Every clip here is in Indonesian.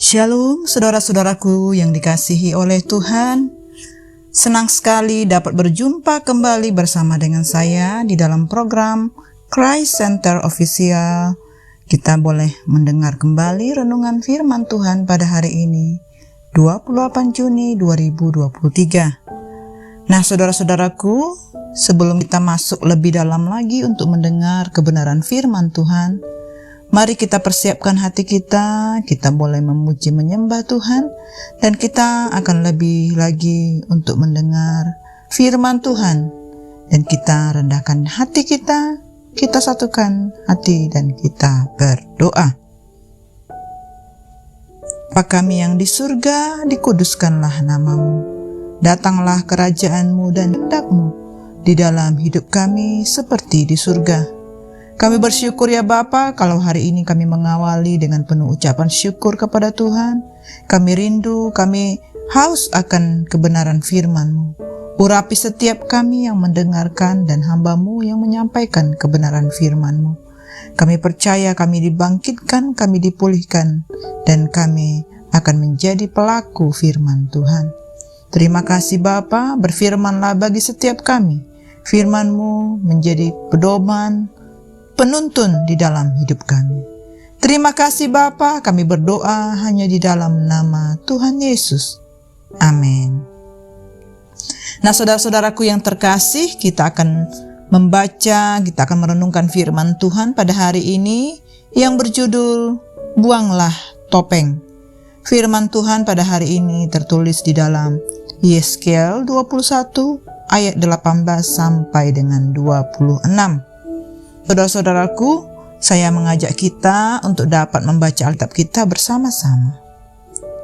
Shalom saudara-saudaraku yang dikasihi oleh Tuhan. Senang sekali dapat berjumpa kembali bersama dengan saya di dalam program Christ Center Official. Kita boleh mendengar kembali renungan firman Tuhan pada hari ini, 28 Juni 2023. Nah saudara-saudaraku, sebelum kita masuk lebih dalam lagi untuk mendengar kebenaran firman Tuhan, mari kita persiapkan hati kita boleh memuji menyembah Tuhan, dan kita akan lebih lagi untuk mendengar firman Tuhan. Dan kita rendahkan hati kita satukan hati dan kita berdoa. Bapa kami yang di surga, dikuduskanlah namamu. Datanglah kerajaanmu dan kehendak-mu di dalam hidup kami seperti di surga. Kami bersyukur ya Bapa, kalau hari ini kami mengawali dengan penuh ucapan syukur kepada Tuhan. Kami rindu, kami haus akan kebenaran firman-Mu. Urapi setiap kami yang mendengarkan dan hamba-Mu yang menyampaikan kebenaran firman-Mu. Kami percaya kami dibangkitkan, kami dipulihkan, dan kami akan menjadi pelaku firman Tuhan. Terima kasih Bapa, berfirmanlah bagi setiap kami. Firman-Mu menjadi pedoman, penuntun di dalam hidup kami. Terima kasih Bapa, kami berdoa hanya di dalam nama Tuhan Yesus. Amin. Nah saudara-saudaraku yang terkasih, kita akan membaca, kita akan merenungkan firman Tuhan pada hari ini yang berjudul Buanglah Topeng. Firman Tuhan pada hari ini tertulis di dalam Yeskiel 21 ayat 18 sampai dengan 26. Saudara-saudaraku, saya mengajak kita untuk dapat membaca Alkitab kita bersama-sama.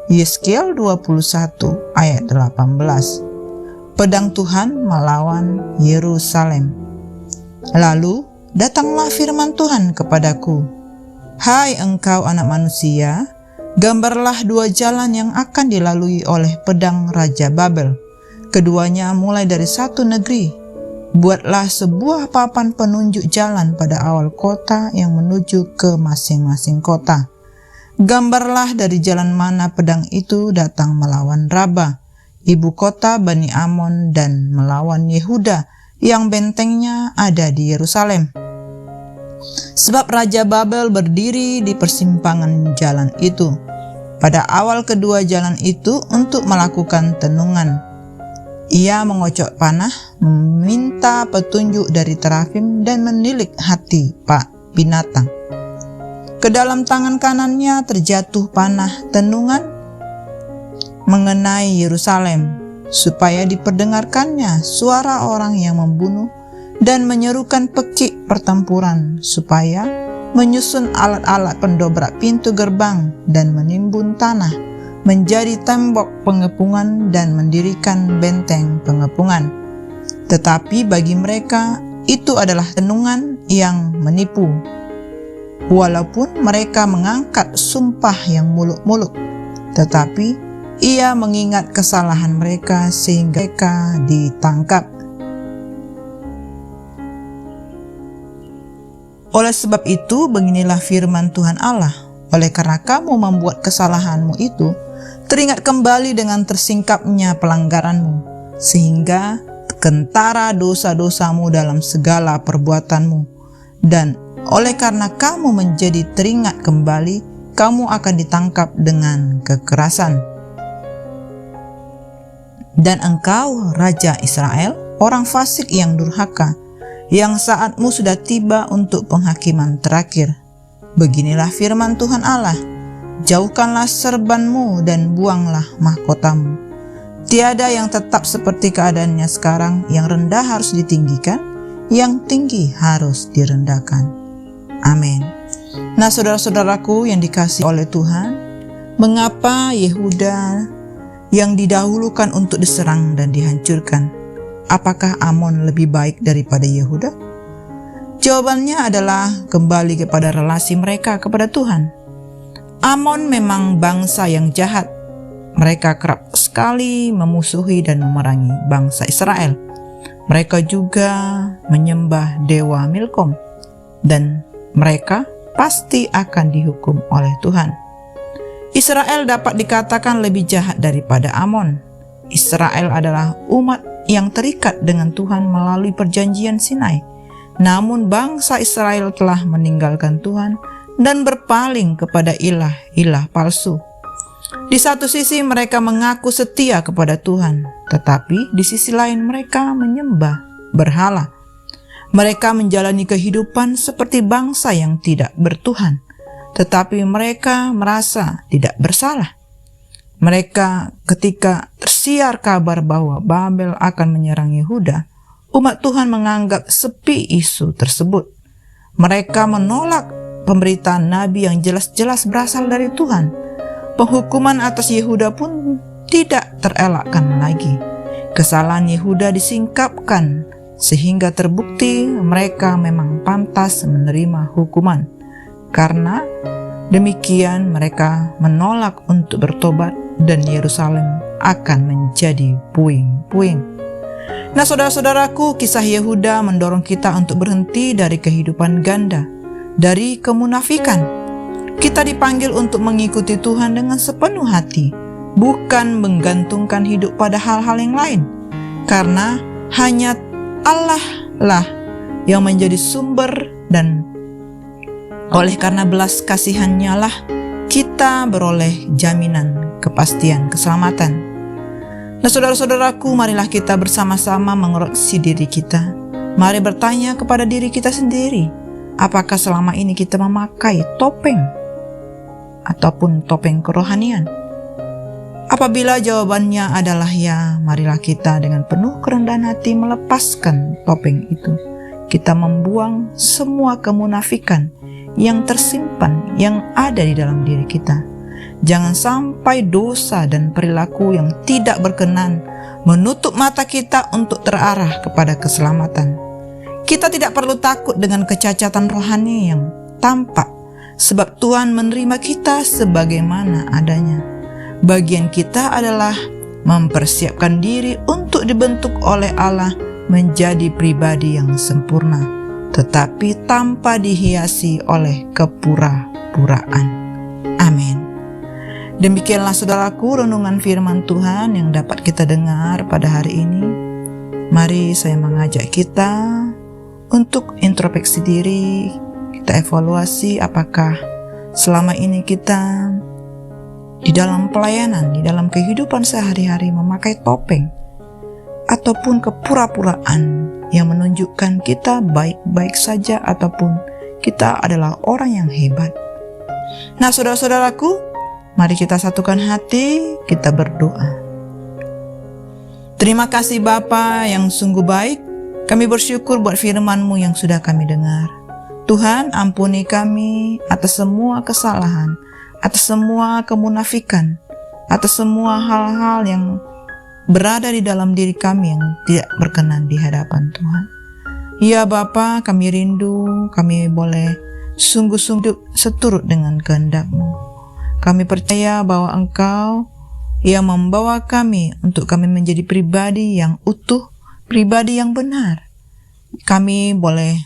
Yeskiel 21 ayat 18. Pedang Tuhan melawan Yerusalem. Lalu datanglah firman Tuhan kepadaku. Hai engkau anak manusia, gambarlah dua jalan yang akan dilalui oleh pedang Raja Babel. Keduanya mulai dari satu negeri. Buatlah sebuah papan penunjuk jalan pada awal kota yang menuju ke masing-masing kota. Gambarlah dari jalan mana pedang itu datang melawan Raba, ibu kota Bani Amon, dan melawan Yehuda yang bentengnya ada di Yerusalem. Sebab Raja Babel berdiri di persimpangan jalan itu, pada awal kedua jalan itu untuk melakukan tenungan. Ia mengocok panah, meminta petunjuk dari terafim, dan menilik hati pak binatang. Ke dalam tangan kanannya terjatuh panah tenungan mengenai Yerusalem, supaya diperdengarkannya suara orang yang membunuh dan menyerukan pekik pertempuran, supaya menyusun alat-alat pendobrak pintu gerbang dan menimbun tanah menjadi tembok pengepungan dan mendirikan benteng pengepungan. Tetapi bagi mereka itu adalah tenungan yang menipu. Walaupun mereka mengangkat sumpah yang muluk-muluk, tetapi ia mengingat kesalahan mereka sehingga mereka ditangkap. Oleh sebab itu, beginilah firman Tuhan Allah. Oleh karena kamu membuat kesalahanmu itu, teringat kembali dengan tersingkapnya pelanggaranmu, sehingga kentara dosa-dosamu dalam segala perbuatanmu. Dan oleh karena kamu menjadi teringat kembali, kamu akan ditangkap dengan kekerasan. Dan engkau, Raja Israel, orang fasik yang durhaka, yang saatmu sudah tiba untuk penghakiman terakhir. Beginilah firman Tuhan Allah. Jauhkanlah serbanmu dan buanglah mahkotamu. Tiada yang tetap seperti keadaannya sekarang, yang rendah harus ditinggikan, yang tinggi harus direndahkan. Amin. Nah saudara-saudaraku yang dikasihi oleh Tuhan, mengapa Yehuda yang didahulukan untuk diserang dan dihancurkan? Apakah Amon lebih baik daripada Yehuda? Jawabannya adalah kembali kepada relasi mereka kepada Tuhan. Amon memang bangsa yang jahat. Mereka kerap sekali memusuhi dan memerangi bangsa Israel. Mereka juga menyembah dewa Milkom, dan mereka pasti akan dihukum oleh Tuhan. Israel dapat dikatakan lebih jahat daripada Amon. Israel adalah umat yang terikat dengan Tuhan melalui perjanjian Sinai. Namun bangsa Israel telah meninggalkan Tuhan dan berpaling kepada ilah-ilah palsu. Di satu sisi mereka mengaku setia kepada Tuhan, tetapi di sisi lain mereka menyembah berhala. Mereka menjalani kehidupan seperti bangsa yang tidak bertuhan, tetapi mereka merasa tidak bersalah. Mereka ketika tersiar kabar bahwa Babel akan menyerang Yehuda, umat Tuhan menganggap sepi isu tersebut. Mereka menolak pemberitaan nabi yang jelas-jelas berasal dari Tuhan. Penghukuman atas Yehuda pun tidak terelakkan lagi. Kesalahan Yehuda disingkapkan sehingga terbukti mereka memang pantas menerima hukuman. Karena demikian mereka menolak untuk bertobat dan Yerusalem akan menjadi puing-puing. Nah saudara-saudaraku, kisah Yehuda mendorong kita untuk berhenti dari kehidupan ganda, dari kemunafikan. Kita dipanggil untuk mengikuti Tuhan dengan sepenuh hati, bukan menggantungkan hidup pada hal-hal yang lain. Karena hanya Allah lah yang menjadi sumber, dan oleh karena belas kasihan-Nya lah kita beroleh jaminan kepastian keselamatan. Nah saudara-saudaraku, marilah kita bersama-sama mengoreksi diri kita. Mari bertanya kepada diri kita sendiri, apakah selama ini kita memakai topeng ataupun topeng kerohanian? Apabila jawabannya adalah ya, marilah kita dengan penuh kerendahan hati melepaskan topeng itu. Kita membuang semua kemunafikan yang tersimpan, yang ada di dalam diri kita. Jangan sampai dosa dan perilaku yang tidak berkenan menutup mata kita untuk terarah kepada keselamatan. Kita tidak perlu takut dengan kecacatan rohani yang tampak, sebab Tuhan menerima kita sebagaimana adanya. Bagian kita adalah mempersiapkan diri untuk dibentuk oleh Allah menjadi pribadi yang sempurna, tetapi tanpa dihiasi oleh kepura-puraan. Amin. Demikianlah saudaraku renungan firman Tuhan yang dapat kita dengar pada hari ini. Mari saya mengajak kita untuk introspeksi diri, kita evaluasi apakah selama ini kita di dalam pelayanan, di dalam kehidupan sehari-hari memakai topeng ataupun kepura-puraan yang menunjukkan kita baik-baik saja ataupun kita adalah orang yang hebat. Nah saudara-saudaraku, mari kita satukan hati, kita berdoa. Terima kasih Bapa yang sungguh baik, kami bersyukur buat firman-Mu yang sudah kami dengar. Tuhan, ampuni kami atas semua kesalahan, atas semua kemunafikan, atas semua hal-hal yang berada di dalam diri kami yang tidak berkenan di hadapan Tuhan. Ya Bapa, kami rindu, kami boleh sungguh-sungguh seturut dengan kehendak-Mu. Kami percaya bahwa Engkau yang membawa kami untuk kami menjadi pribadi yang utuh, pribadi yang benar. Kami boleh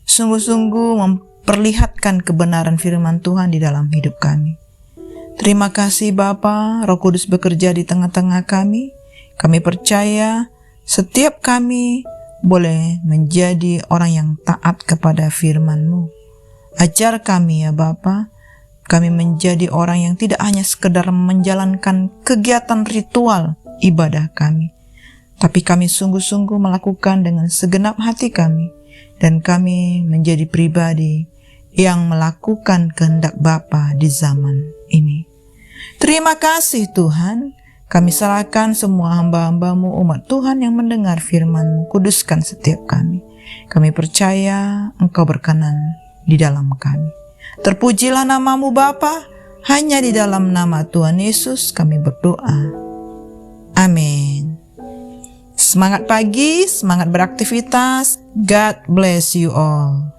sungguh-sungguh memperlihatkan kebenaran firman Tuhan di dalam hidup kami. Terima kasih Bapa, Roh Kudus bekerja di tengah-tengah kami. Kami percaya setiap kami boleh menjadi orang yang taat kepada firman-Mu. Ajar kami ya Bapa, kami menjadi orang yang tidak hanya sekedar menjalankan kegiatan ritual ibadah kami, tapi kami sungguh-sungguh melakukan dengan segenap hati kami, dan kami menjadi pribadi yang melakukan kehendak Bapa di zaman ini. Terima kasih Tuhan, kami serahkan semua hamba-hamba-Mu umat Tuhan yang mendengar firman-Mu, kuduskan setiap kami. Kami percaya Engkau berkenan di dalam kami. Terpujilah nama-Mu Bapa, hanya di dalam nama Tuhan Yesus kami berdoa. Amin. Semangat pagi, semangat beraktivitas. God bless you all.